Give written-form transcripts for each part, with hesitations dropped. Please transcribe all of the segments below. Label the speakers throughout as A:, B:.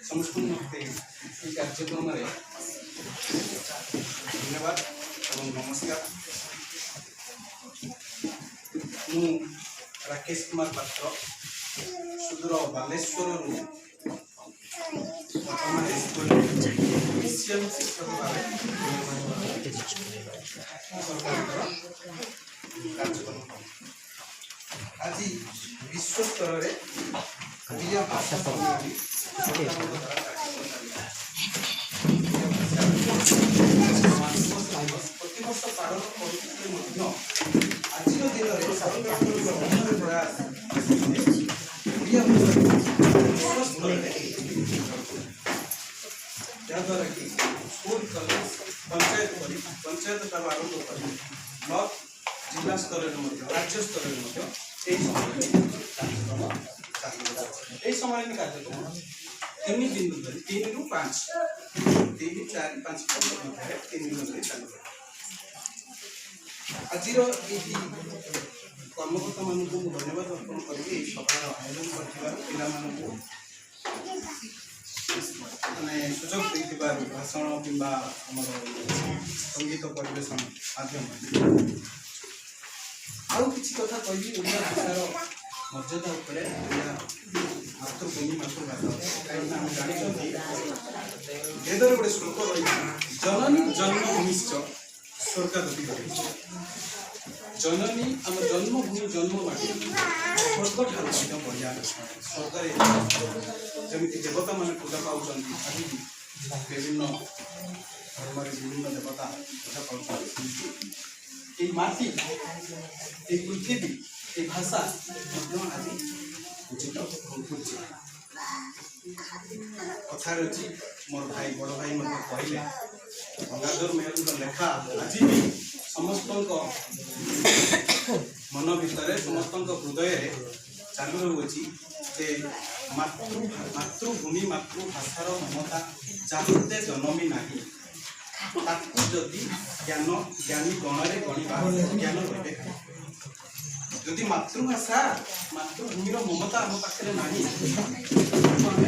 A: समस्त कार्यक्रम धन्यवाद और नमस्कार। मु राकेश कुमार पात्र सुदूर बालेश्वर वर्तमान स्कूल शिक्षक भाव कार्यक्रम आज विश्व स्तर में ओडिया भाषा सम्मेलन प्रतिवर्ष पालन कर आज दिन में प्रयास ओडिया जहाँद्वारा कि स्कूल कॉलेज पंचायत ठार आरंभ कर ब्लॉक जिला स्तर राज्य स्तर सम्मेलन कार्यक्रम 3 दिन धरी 3 रु 5 3 4 5 मध्य 3 दिन धरी चालू आज कर्मकर्ता मान धन्यवाद अर्पण करी सभा आयोजन कर सुजोग भाषण कि संगीत परिवेशन माध्यम आउ किसी कथा कह ओडिया भाषार मर्यादा उपरे मातृभूमि मातृभाषा कहीं जानी वेदर गोटे श्लोक रही जननी जन्मभूमिश्च स्वर्गादपि जननी आम जन्मभूमि जन्ममाटी स्वर्ग ठार बढ़िया स्वर्ग जमी देवता मान पूजा पाँच विभिन्न धर्म विभिन्न देवता पूजा पाँच माटी पृथ्वी ये भाषा आज उचित कथार अच्छी मोर भाई बड़ भाई मत कहले गंगाधर मेहर लेखा आज भी समस्त मन भितर समस्त हृदय चालू रहुची मातृभूमि मातृभाषार ममता जाते जन्मी नहीं जदि ज्ञान ज्ञानी गणरे गणवा ज्ञान रही जदि मातृभाषा मातृभूमि ममता आम पाखे ना आम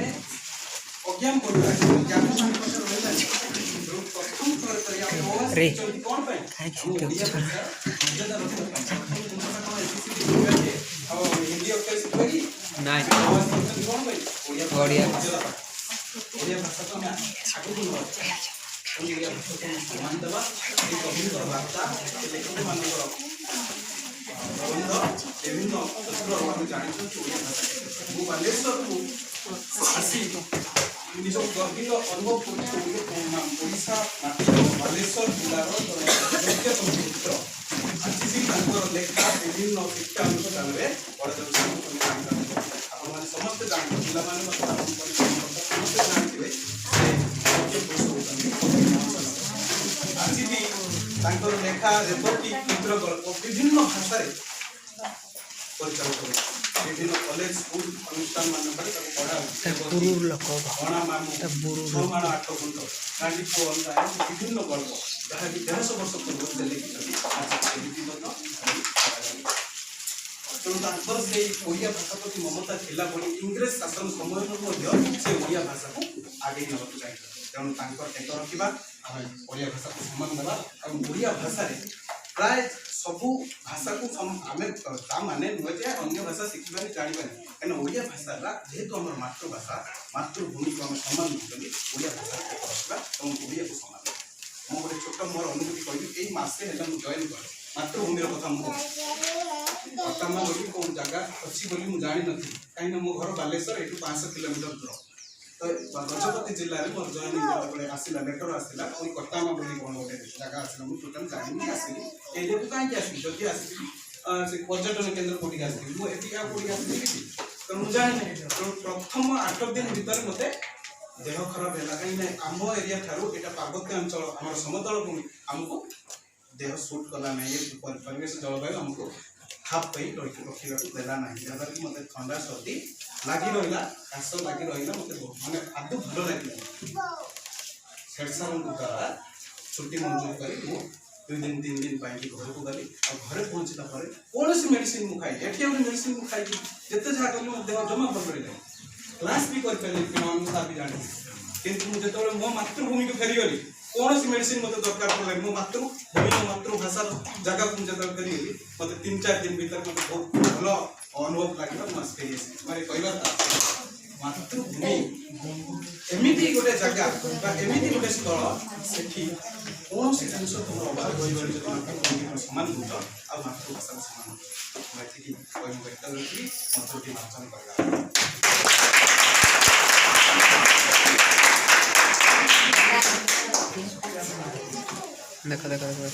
A: अज्ञान करवा ज्ञान प्रथम कौन हिंदी अक्षर शिखी ओडिया भाषा को आगे ओडिया भाषा को सम्मान देवा कविंर वार्ता लेखक मान प्रबंध विभिन्न क्षेत्र आम जानी ओडिया भाषा मु बालेश्वर को आसी निज गर्वित अनुभव करशा माटी बालेश्वर जिलार योग्यतम पुत्र आज भी लेखा विभिन्न शिक्षा अनुष्ठान में आपने समस्त जानते पिला समस्त जानते आज भी लेखा रेपटी चित्रकल्प विभिन्न भाषा परिचालित विभिन्न कॉलेज स्कूल अनुष्ठान मानक पढ़ा माण 8 गुंट विभिन्न गल्प जहाँ कि 150 वर्ष पूर्व से लिखित तेणु से ओडिया भाषा प्रति ममता थिला इंग्रेज शासन समय से ओडिया भाषा को आगे नवाक चाहिए तेणु टेक रखा ओडिया भाषा को सम्मान देवा और ओडिया भाषा प्राय सबू भाषा को आम माने नुहे जे अन्य भाषा शिखा जाना कहीं ओडिया भाषा जेहेतु आम मातृभाषा मातृभूमि को आम सम्मान देते ओडिया भाषा रखा और ओडिया को सम्मान मुझे गोटे छोट मोर अनुभूति कह मसे है जॉइन कर मातृभूमि कथा मुझे वर्तमान बोली कौन जगह अच्छी बोली मुझे जानी नी कहीं मो घर बालेश्वर ये 500 किलोमीटर दूर तो गजपति जिले में मोर जॉइनिंग आसला लेटर आसला कोई कटामा बोली कौन गोटे जगह आसला मुझे टोटाल जानी आसली ये कहीं आसली जदि आसी पर्यटन केन्द्र कौटी आसती मुझे कौटी आसली तो मुझे जानी प्रथम 8 दिन भर मत देह खराब है कहीं आम एरिया ठार यहाँ पार्वत्य अंचल आम समतल भूमि आमको देह सुट कला ना ये परिवेश जलवायु आमको खाप पाई रखा देला ना जहाँद्वारा कि मतलब ठंडा सर्दी लगी रहा काश लगी रहा मत मैंने आदू भल लगे शेरसार द्वारा छुट्टी मंजूर कर 2 दिन 3 दिन घर को गली और घरे पहुँचला कौन मेडिसिन मुझे खाई ये मेडिसिन मुझे खाई जिते जहाँ कली देह जमा भल रही क्लास भी कर पले पिलानु सा भी जानि किंतु मुझे तो मो मातृभूमि को फेरी गली कौन सी मेडिसिन मते दरकार पड़ले मो मातृभूमि मो मातृभाषा जगह को मुझे दरकार फेरी गली मते 3-4 दिन भीतर मते बहुत भलो अनुभव लागला मो एक्सपीरियंस मारे कहबा मातृभूमि एमिति गोटे जगह बा एमिति गोटे स्थल सेठी कौन से जिनिस तुम अभाव होई गली जति मातृभूमि समान बुझ आ मातृभाषा समान मैं थी कोई बेटा लगी मातृभूमि वाचन करला
B: देखो देखो देखो